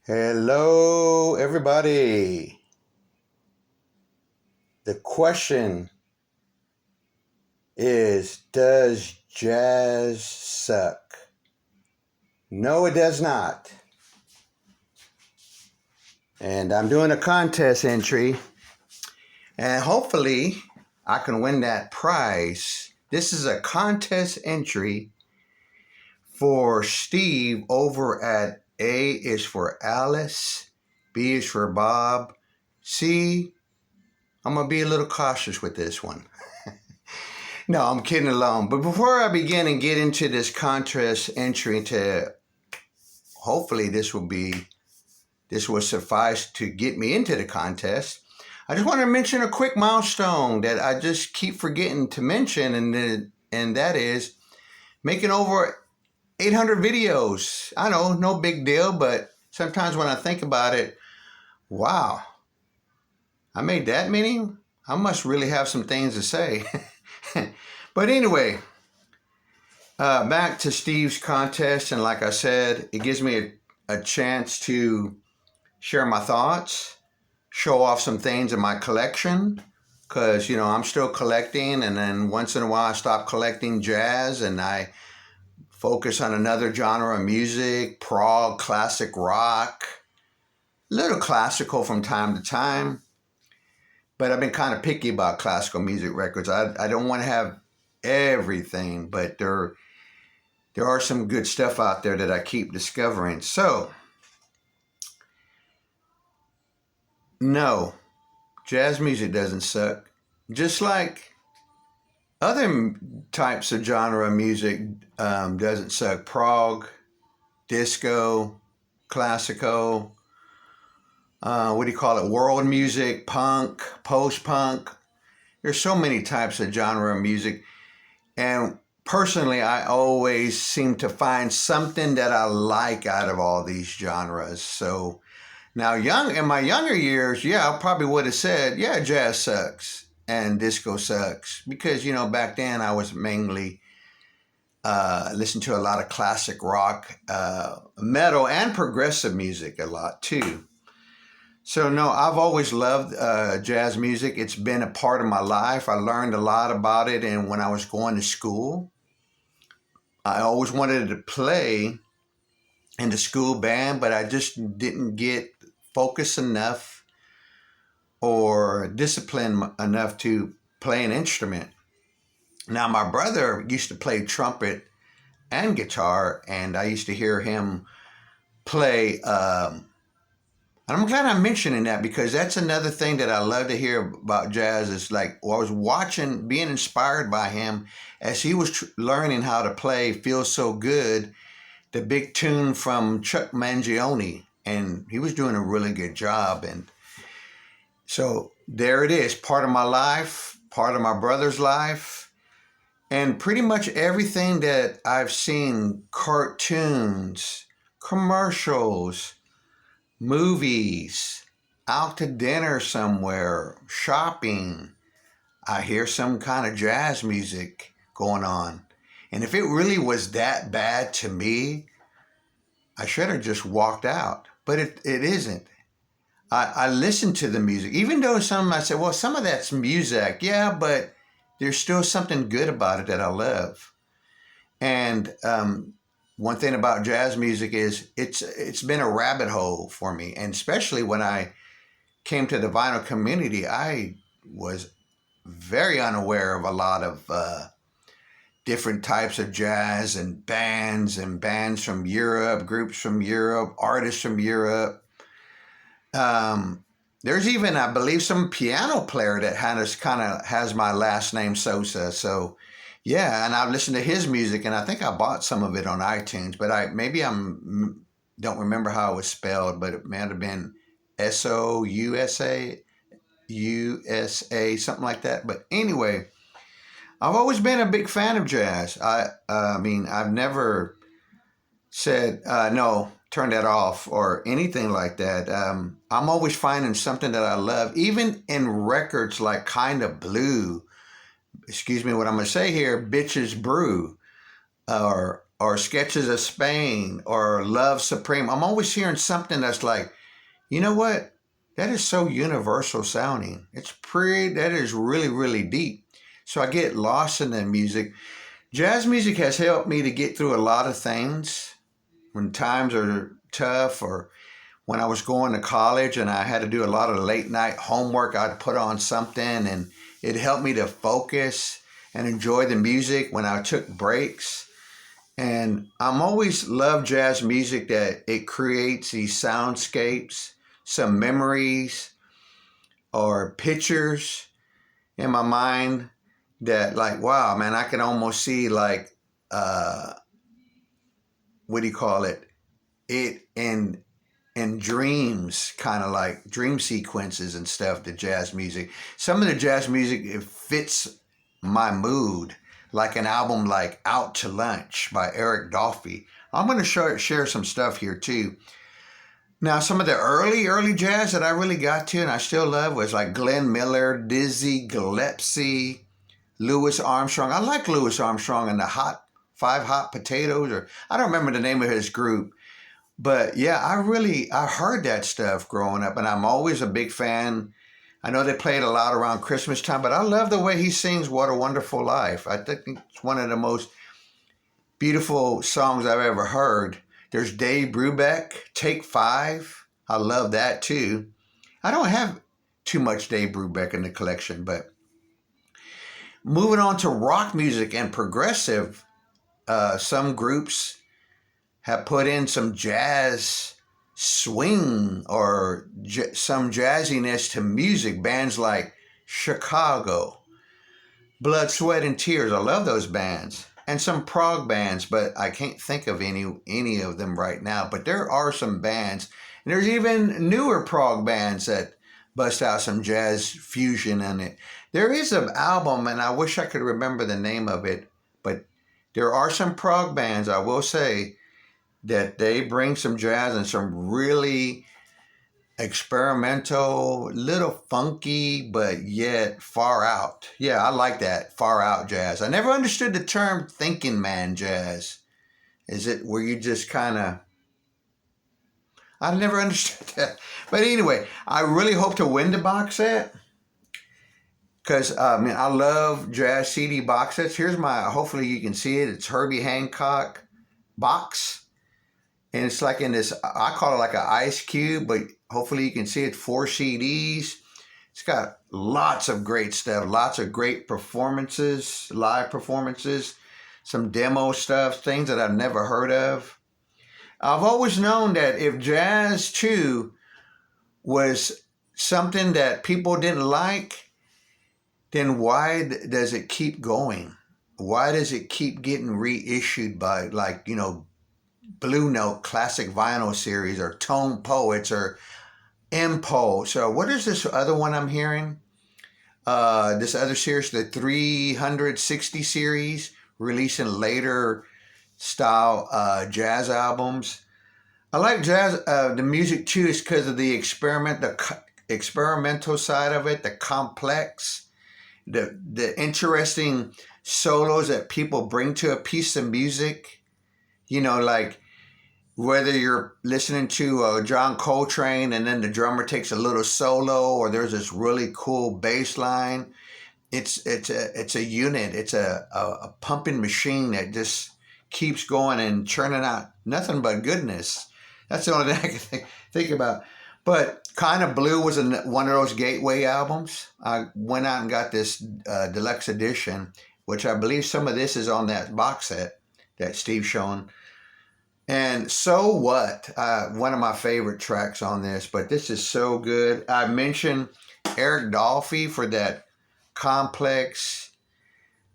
Hello, everybody. The question is, does jazz suck? No, it does not. And I'm doing a contest entry, and hopefully I can win that prize. This is a contest entry for Steve over at A is for Alice, B is for Bob, C, I'm going to be a little cautious with this one. No, I'm kidding alone. But before I begin and get into this contest entry to hopefully this will suffice to get me into the contest. I just want to mention a quick milestone that I just keep forgetting to mention, and that is making over 800 videos. I know, no big deal, but sometimes when I think about it, wow, I made that many? I must really have some things to say. But anyway, back to Steve's contest, and like I said, it gives me a chance to share my thoughts, show off some things in my collection, because, I'm still collecting, and then once in a while I stop collecting jazz and I focus on another genre of music, prog, classic rock, a little classical from time to time, but I've been kind of picky about classical music records. I don't want to have everything, but there are some good stuff out there that I keep discovering. So, no, jazz music doesn't suck. Just like other types of genre of music doesn't suck. Prog, disco, classical, what do you call it? World music, punk, post-punk. There's so many types of genre of music. And personally, I always seem to find something that I like out of all these genres. So now, in my younger years, yeah, I probably would have said, yeah, jazz sucks and disco sucks, because back then I was mainly listening to a lot of classic rock, metal, and progressive music a lot too. So no, I've always loved jazz music. It's been a part of my life. I learned a lot about it, and when I was going to school, I always wanted to play in the school band, but I just didn't get focused enough or disciplined enough to play an instrument. Now, my brother used to play trumpet and guitar, and I used to hear him play. And I'm glad I'm mentioning that, because that's another thing that I love to hear about jazz. Is like, I was watching, being inspired by him as he was learning how to play "Feel So Good," the big tune from Chuck Mangione, and he was doing a really good job. And so there it is, part of my life, part of my brother's life, and pretty much everything that I've seen, cartoons, commercials, movies, out to dinner somewhere, shopping, I hear some kind of jazz music going on. And if it really was that bad to me, I should have just walked out. But it isn't. I listen to the music, even though some I say, well, some of that's music, yeah, but there's still something good about it that I love. And one thing about jazz music is it's been a rabbit hole for me, and especially when I came to the vinyl community, I was very unaware of a lot of different types of jazz and bands from Europe, groups from Europe, artists from Europe. There's even, I believe, some piano player that has my last name Sosa. So, yeah, and I've listened to his music, and I think I bought some of it on iTunes, but I maybe I'm don't remember how it was spelled, but it might have been Sousa, something like that. But anyway, I've always been a big fan of jazz. I mean, I've never said no, turn that off or anything like that. I'm always finding something that I love, even in records like Kind of Blue. Excuse me, what I'm going to say here, Bitches Brew, or or Sketches of Spain or Love Supreme. I'm always hearing something that's like, you know what? That is so universal sounding. That is really, really deep. So I get lost in the music. Jazz music has helped me to get through a lot of things when times are tough, or when I was going to college and I had to do a lot of late night homework. I'd put on something and it helped me to focus and enjoy the music when I took breaks. And I'm always loved jazz music, that it creates these soundscapes, some memories or pictures in my mind that, like, wow, man, I can almost see, like, what do you call it? It in dreams, kind of like dream sequences and stuff, the jazz music. Some of the jazz music, it fits my mood, like an album like Out to Lunch by Eric Dolphy. I'm going to share some stuff here too. Now, some of the early jazz that I really got to and I still love was like Glenn Miller, Dizzy Gillespie, Louis Armstrong. I like Louis Armstrong and the Five Hot Potatoes, or I don't remember the name of his group. But yeah, I heard that stuff growing up, and I'm always a big fan. I know they played a lot around Christmas time, but I love the way he sings What a Wonderful Life. I think it's one of the most beautiful songs I've ever heard. There's Dave Brubeck, Take Five. I love that too. I don't have too much Dave Brubeck in the collection, but moving on to rock music and progressive, some groups have put in some jazz swing or some jazziness to music. Bands like Chicago, Blood, Sweat, and Tears. I love those bands. And some prog bands, but I can't think of any of them right now. But there are some bands. And there's even newer prog bands that bust out some jazz fusion in it. There is an album, and I wish I could remember the name of it, but there are some prog bands, I will say, that they bring some jazz and some really experimental, little funky, but yet far out. Yeah, I like that, far out jazz. I never understood the term thinking man jazz. Is it where you just kind of... I never understood that. But anyway, I really hope to win the box set, because I love jazz CD box sets. Here's my, hopefully you can see it. It's Herbie Hancock box. And it's like in this, I call it like an ice cube, but hopefully you can see it, 4 CDs. It's got lots of great stuff, lots of great performances, live performances, some demo stuff, things that I've never heard of. I've always known that if jazz too was something that people didn't like, then why does it keep going? Why does it keep getting reissued by, like, Blue Note Classic Vinyl Series or Tone Poets or Impulse? Or what is this other one I'm hearing? This other series, the 360 series, releasing later style jazz albums. I like jazz, the music too, is because of the experimental side of it, the complex, the interesting solos that people bring to a piece of music. Like whether you're listening to John Coltrane and then the drummer takes a little solo, or there's this really cool bass line. It's a unit. It's a pumping machine that just keeps going and churning out nothing but goodness. That's the only thing I can think about. But Kind of Blue was one of those gateway albums. I went out and got this deluxe edition, which I believe some of this is on that box set that Steve's showing. And So What, one of my favorite tracks on this, but this is so good. I mentioned Eric Dolphy for that complex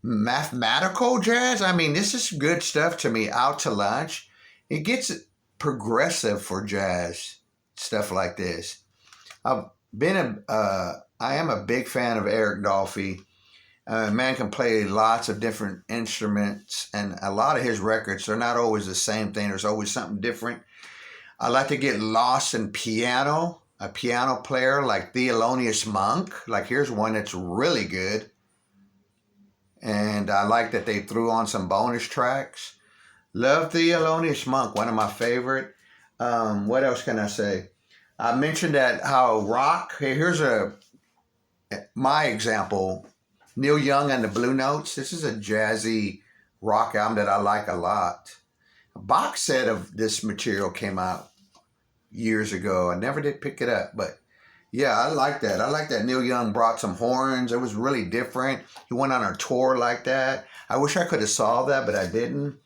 mathematical jazz. I mean, this is good stuff to me. Out to Lunch. It gets progressive for jazz, stuff like this. I am a big fan of Eric Dolphy. Man can play lots of different instruments, and a lot of his records, they're not always the same thing. There's always something different. I like to get lost in piano, a piano player like Thelonious Monk. Like, here's one that's really good. And I like that they threw on some bonus tracks. Love the Thelonious Monk, one of my favorite. What else can I say? I mentioned that how rock. Here's my example. Neil Young and the Blue Notes. This is a jazzy rock album that I like a lot. A box set of this material came out years ago. I never did pick it up, but yeah, I like that. I like that Neil Young brought some horns. It was really different. He went on a tour like that. I wish I could have saw that, but I didn't.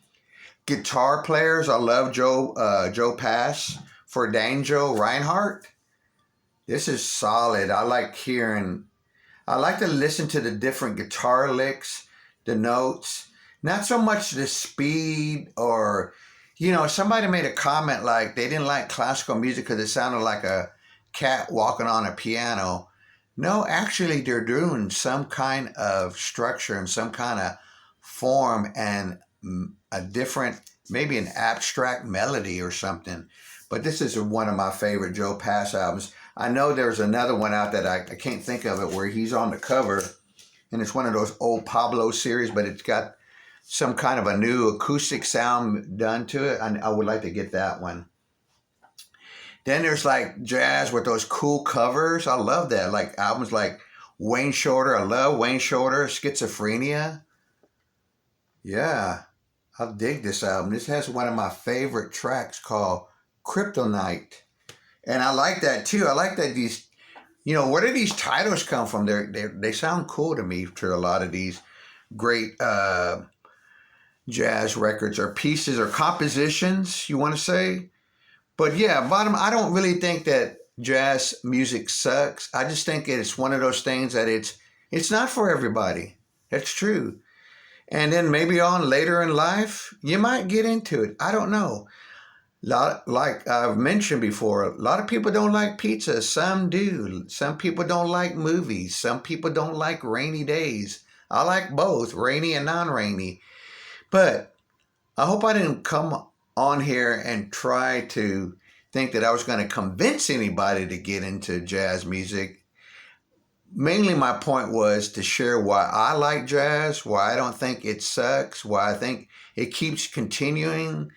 Guitar players, I love Joe Pass for Danjo Reinhardt. This is solid. I like to listen to the different guitar licks, the notes, not so much the speed or, somebody made a comment like they didn't like classical music because it sounded like a cat walking on a piano. No, actually, they're doing some kind of structure and some kind of form and a different, maybe an abstract melody or something. But this is one of my favorite Joe Pass albums. I know there's another one out that I can't think of it where he's on the cover, and it's one of those old Pablo series, but it's got some kind of a new acoustic sound done to it. I would like to get that one. Then there's like jazz with those cool covers. I love that. Like albums like Wayne Shorter. I love Wayne Shorter, Schizophrenia. Yeah, I dig this album. This has one of my favorite tracks called Kryptonite. And I like that too. I like that these, where do these titles come from? They sound cool to me to a lot of these great jazz records or pieces or compositions, you want to say. But yeah, I don't really think that jazz music sucks. I just think it's one of those things that it's not for everybody. That's true. And then maybe on later in life, you might get into it. I don't know. Like I've mentioned before, a lot of people don't like pizza. Some do. Some people don't like movies. Some people don't like rainy days. I like both, rainy and non-rainy. But I hope I didn't come on here and try to think that I was going to convince anybody to get into jazz music. Mainly my point was to share why I like jazz, why I don't think it sucks, why I think it keeps continuing.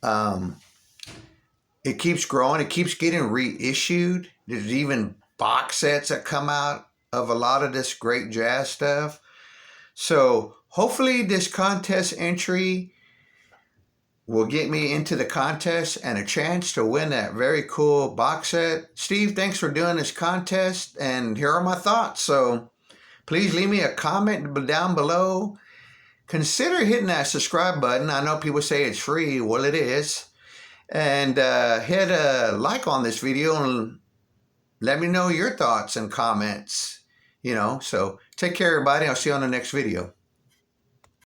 It keeps growing. It keeps getting reissued. There's even box sets that come out of a lot of this great jazz stuff. So hopefully this contest entry will get me into the contest and a chance to win that very cool box set. Steve, thanks for doing this contest. And here are my thoughts. So please leave me a comment down below. Consider hitting that subscribe button. I know people say it's free. Well, it is. And hit a like on this video and let me know your thoughts and comments. So take care, everybody. I'll see you on the next video.